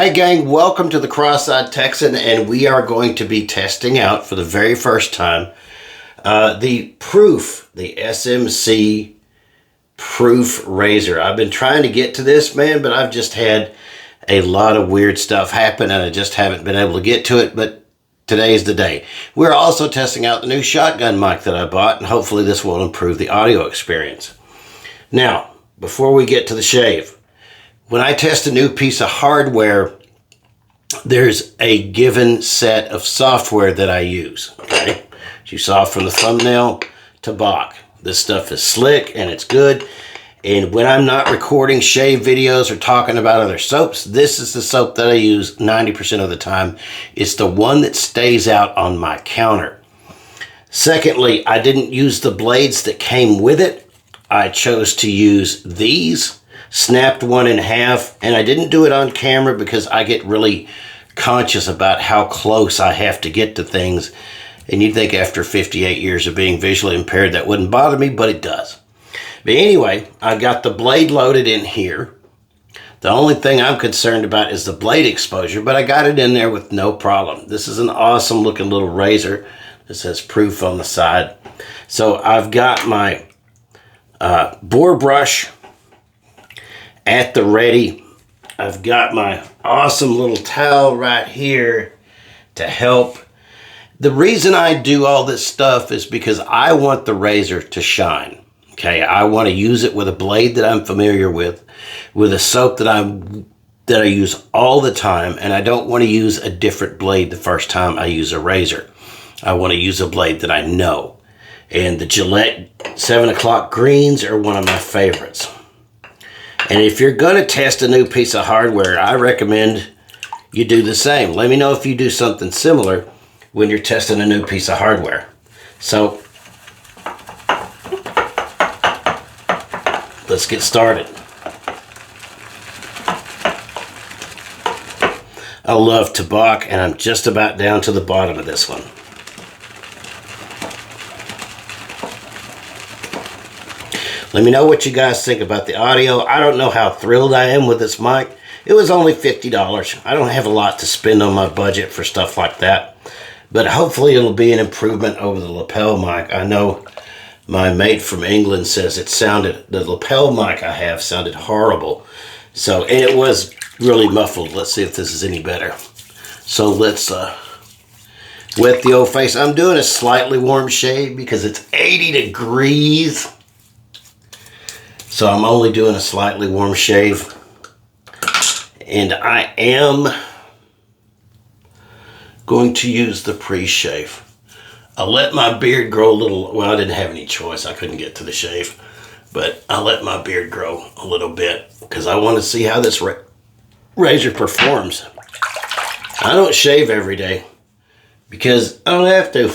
Hey gang, welcome to the Cross-Eyed Texan, and we are going to be testing out for the very first time the Proof, the SMC Proof razor. I've been trying to get to this, man, but I've just had a lot of weird stuff happen and I just haven't been able to get to it, but today is the day. We're also testing out the new shotgun mic that I bought, and hopefully this will improve the audio experience. Now, before we get to the shave, when I test a new piece of hardware, there's a given set of software that I use, okay? As you saw from the thumbnail to Bach. This stuff is slick and it's good. And when I'm not recording shave videos or talking about other soaps, this is the soap that I use 90% of the time. It's the one that stays out on my counter. Secondly, I didn't use the blades that came with it. I chose to use these. Snapped one in half, and I didn't do it on camera because I get really conscious about how close I have to get to things, and you'd think after 58 years of being visually impaired that wouldn't bother me, but it does. But anyway, I got the blade loaded in here. The only thing I'm concerned about is the blade exposure, but I got it in there with no problem. This is an awesome looking little razor. It says Proof on the side. So I've got my bore brush at the ready. I've got my awesome little towel right here to help. The reason I do all this stuff is because I want the razor to shine. Okay, I want to use it with a blade that I'm familiar with a soap that I use all the time, and I don't want to use a different blade the first time I use a razor. I want to use a blade that I know. And the Gillette 7 o'clock greens are one of my favorites. And if you're going to test a new piece of hardware, I recommend you do the same. Let me know if you do something similar when you're testing a new piece of hardware. So, let's get started. I love Tabak, and I'm just about down to the bottom of this one. Let me know what you guys think about the audio. I don't know how thrilled I am with this mic. It was only $50. I don't have a lot to spend on my budget for stuff like that. But hopefully it'll be an improvement over the lapel mic. I know my mate from England says the lapel mic I have sounded horrible. So, and it was really muffled. Let's see if this is any better. So let's wet the old face. I'm doing a slightly warm shave because it's 80 degrees. So I'm only doing a slightly warm shave. And I am going to use the pre-shave. I let my beard grow a little. Well, I didn't have any choice. I couldn't get to the shave. But I let my beard grow a little bit because I want to see how this razor performs. I don't shave every day because I don't have to.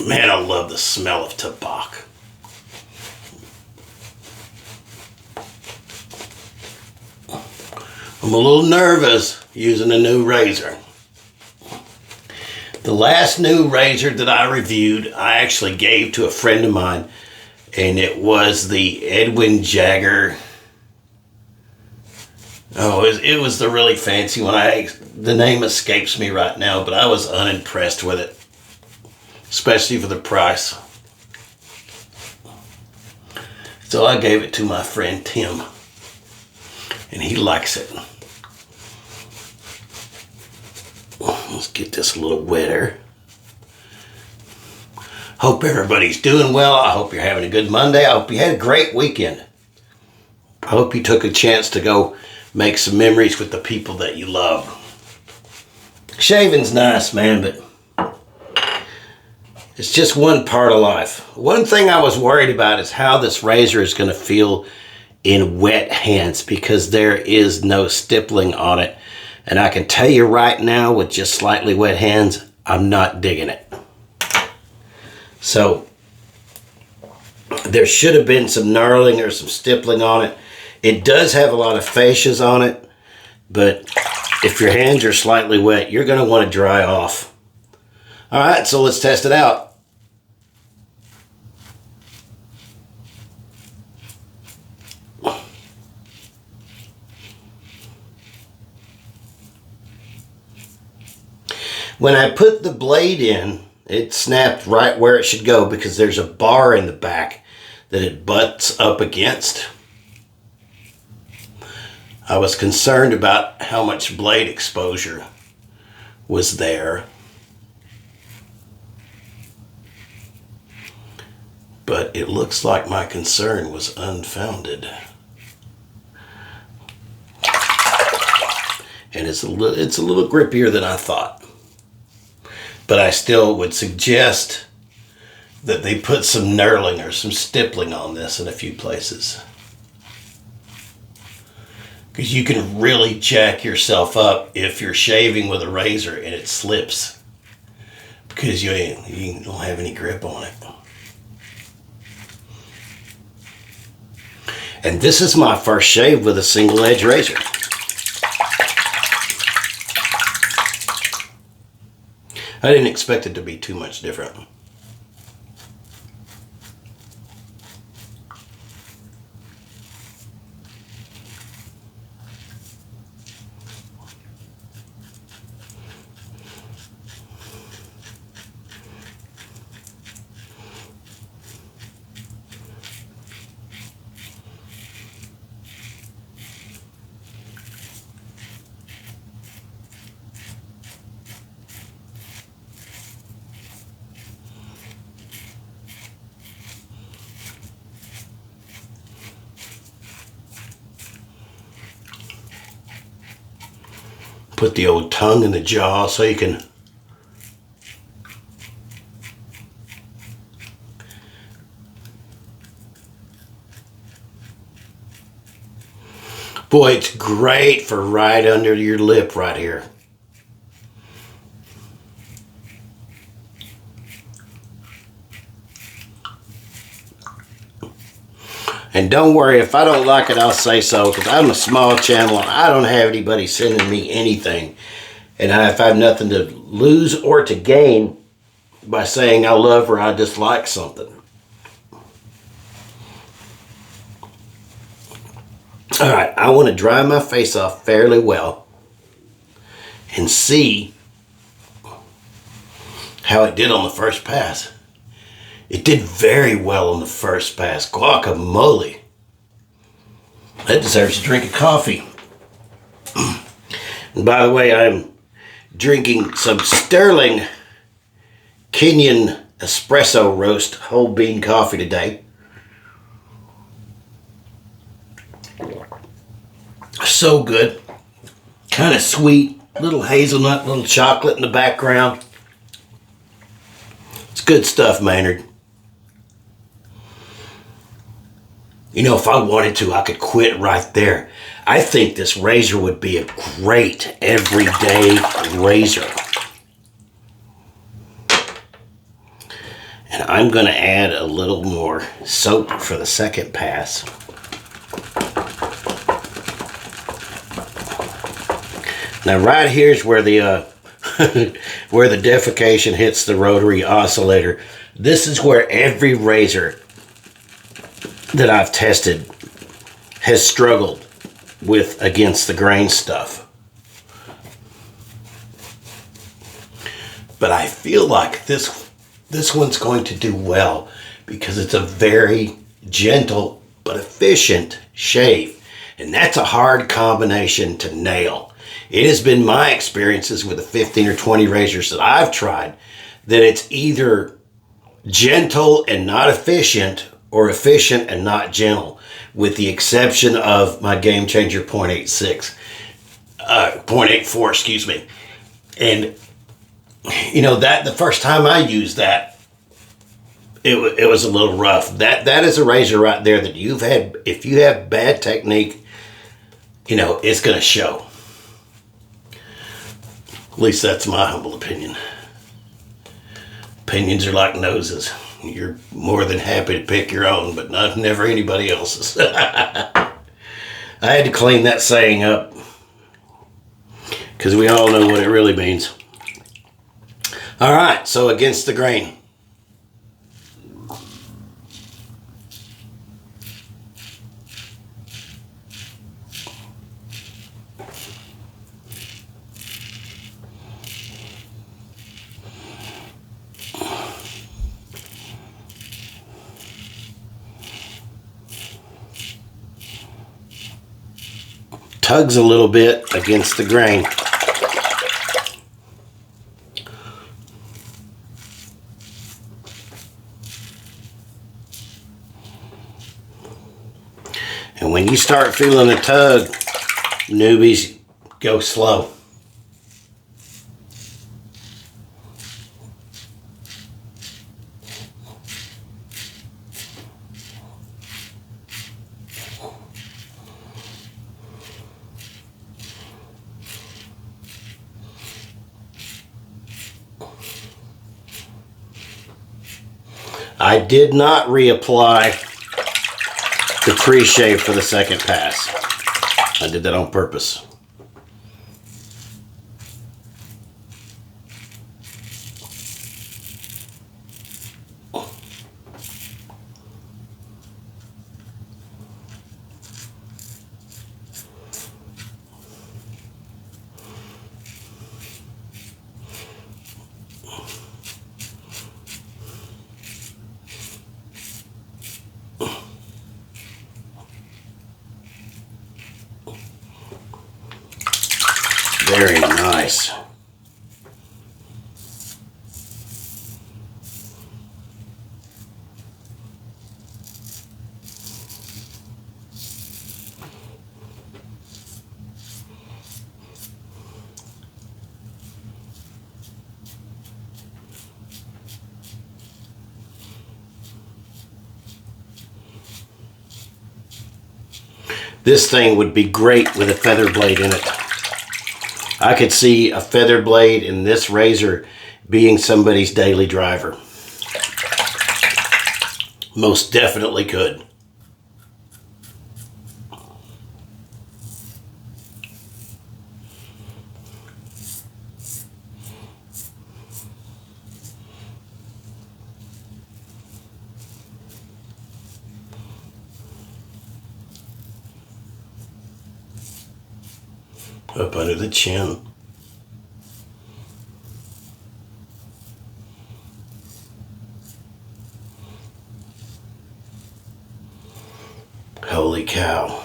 Man, I love the smell of Tabak. I'm a little nervous using a new razor. The last new razor that I reviewed, I actually gave to a friend of mine, and it was the Edwin Jagger. Oh, it was the really fancy one. The name escapes me right now, but I was unimpressed with it, especially for the price. So I gave it to my friend Tim, and he likes it. Let's get this a little wetter. Hope everybody's doing well. I hope you're having a good Monday. I hope you had a great weekend. I hope you took a chance to go make some memories with the people that you love. Shaving's nice, man, but it's just one part of life. One thing I was worried about is how this razor is going to feel in wet hands because there is no stippling on it. And I can tell you right now, with just slightly wet hands, I'm not digging it. So, there should have been some knurling or some stippling on it. It does have a lot of fascias on it, but if your hands are slightly wet, you're going to want to dry off. All right, so let's test it out. When I put the blade in, it snapped right where it should go because there's a bar in the back that it butts up against. I was concerned about how much blade exposure was there. But it looks like my concern was unfounded. And it's a little grippier than I thought. But I still would suggest that they put some knurling or some stippling on this in a few places. Because you can really jack yourself up if you're shaving with a razor and it slips. Because you don't have any grip on it. And this is my first shave with a single edge razor. I didn't expect it to be too much different. Put the old tongue in the jaw so you can boy, it's great for right under your lip right here. And don't worry, if I don't like it, I'll say so, because I'm a small channel and I don't have anybody sending me anything. And if I have nothing to lose or to gain by saying I love or I dislike something. All right, I want to dry my face off fairly well and see how it did on the first pass. It did very well on the first pass. Guacamole. That deserves a drink of coffee. And by the way, I'm drinking some Sterling Kenyan espresso roast whole bean coffee today. So good. Kind of sweet. Little hazelnut, little chocolate in the background. It's good stuff, Maynard. You know, if I wanted to, I could quit right there. I think this razor would be a great everyday razor. And I'm going to add a little more soap for the second pass. Now right here's where the where the defecation hits the rotary oscillator. This is where every razor that I've tested has struggled with against the grain stuff. But I feel like this one's going to do well because it's a very gentle but efficient shave. And that's a hard combination to nail. It has been my experiences with the 15 or 20 razors that I've tried that it's either gentle and not efficient or efficient and not gentle, with the exception of my Game Changer 0.84, excuse me. And, you know, that the first time I used that, it was a little rough. That is a razor right there that if you have bad technique, you know, it's going to show. At least that's my humble opinion. Opinions are like noses. You're more than happy to pick your own, but never anybody else's. I had to clean that saying up because we all know what it really means. All right, so against the grain. tugs a little bit against the grain. And when you start feeling a tug, newbies, go slow. I did not reapply the pre-shave for the second pass. I did that on purpose. Very nice. This thing would be great with a feather blade in it. I could see a feather blade in this razor being somebody's daily driver. Most definitely could. Up under the chin. Holy cow.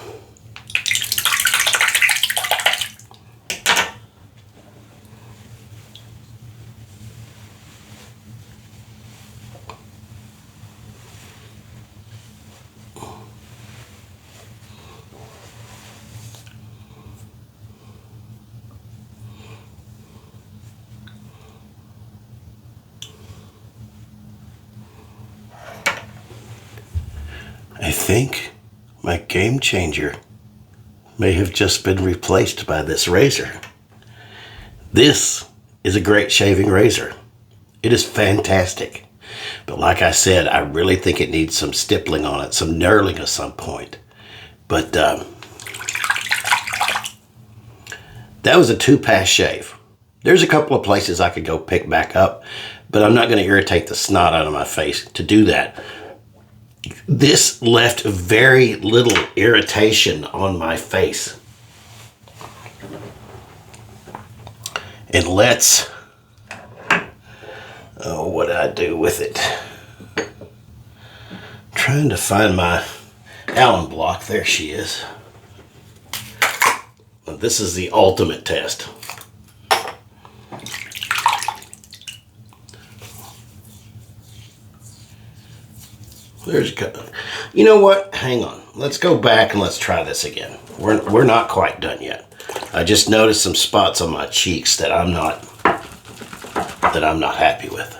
I think my game changer may have just been replaced by this razor. This is a great shaving razor. It is fantastic. But like I said, I really think it needs some stippling on it, some knurling at some point. But that was a 2-pass shave. There's a couple of places I could go pick back up, but I'm not going to irritate the snot out of my face to do that. This left very little irritation on my face. And let's, oh, what did I do with it? Trying to find my Allen block. There she is. This is the ultimate test. There's, you know what? Hang on. Let's go back and let's try this again. We're not quite done yet. I just noticed some spots on my cheeks that I'm not happy with.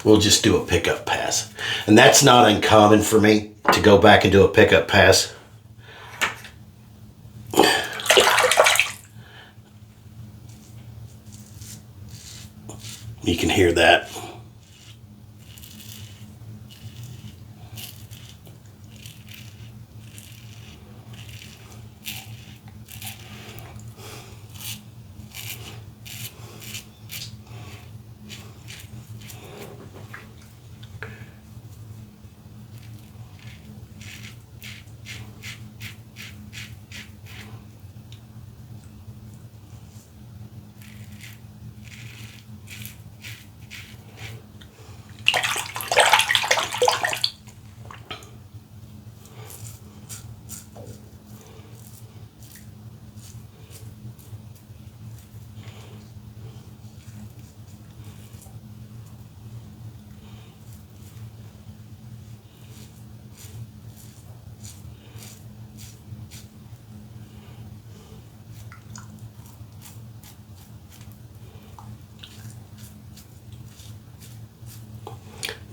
We'll just do a pickup pass. And that's not uncommon for me to go back and do a pickup pass. You can hear that.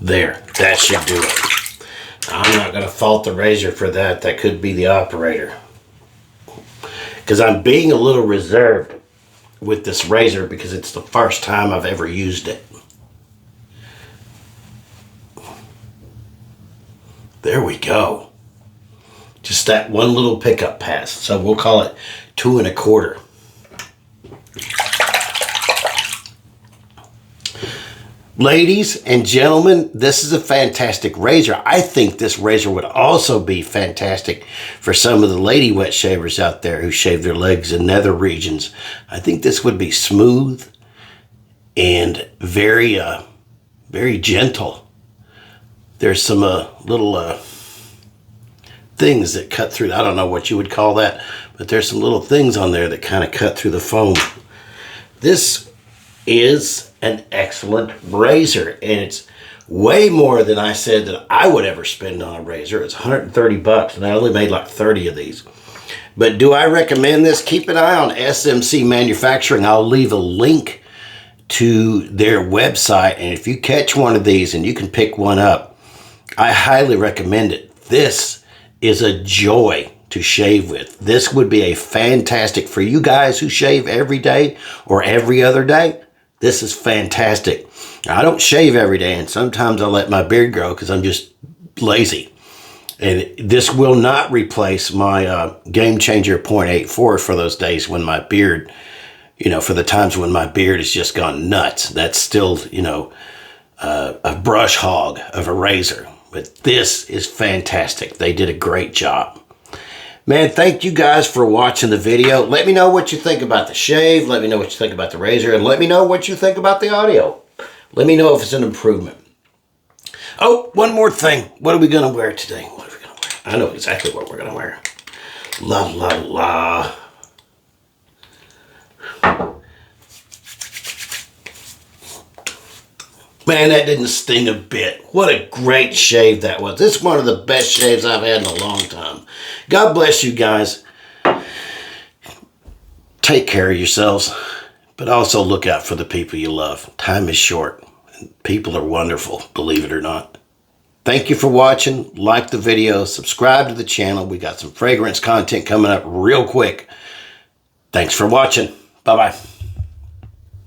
There, that should do it. I'm not going to fault the razor for that. That could be the operator. Because I'm being a little reserved with this razor because it's the first time I've ever used it. There we go. Just that one little pickup pass. So we'll call it 2 1/4. Ladies and gentlemen, this is a fantastic razor. I think this razor would also be fantastic for some of the lady wet shavers out there who shave their legs in nether regions. I think this would be smooth and very gentle. There's some little things that cut through. I don't know what you would call that, but there's some little things on there that kind of cut through the foam. This is an excellent razor, and it's way more than I said that I would ever spend on a razor. It's 130 bucks, and I only made like 30 of these. But do I recommend this? Keep an eye on SMC Manufacturing. I'll leave a link to their website, and if you catch one of these and you can pick one up, I highly recommend it. This is a joy to shave with. This would be a fantastic for you guys who shave every day or every other day. This is fantastic. I don't shave every day, and sometimes I let my beard grow because I'm just lazy. And this will not replace my Game Changer 0.84 for those days when my beard, for the times when my beard has just gone nuts. That's still, a brush hog of a razor. But this is fantastic. They did a great job. Man, thank you guys for watching the video. Let me know what you think about the shave. Let me know what you think about the razor. And let me know what you think about the audio. Let me know if it's an improvement. Oh, one more thing. What are we going to wear today? What are we going to wear? I know exactly what we're going to wear. La, la, la. Man, that didn't sting a bit. What a great shave that was. This is one of the best shaves I've had in a long time. God bless you guys. Take care of yourselves, but also look out for the people you love. Time is short. People are wonderful, believe it or not. Thank you for watching. Like the video. Subscribe to the channel. We got some fragrance content coming up real quick. Thanks for watching. Bye-bye.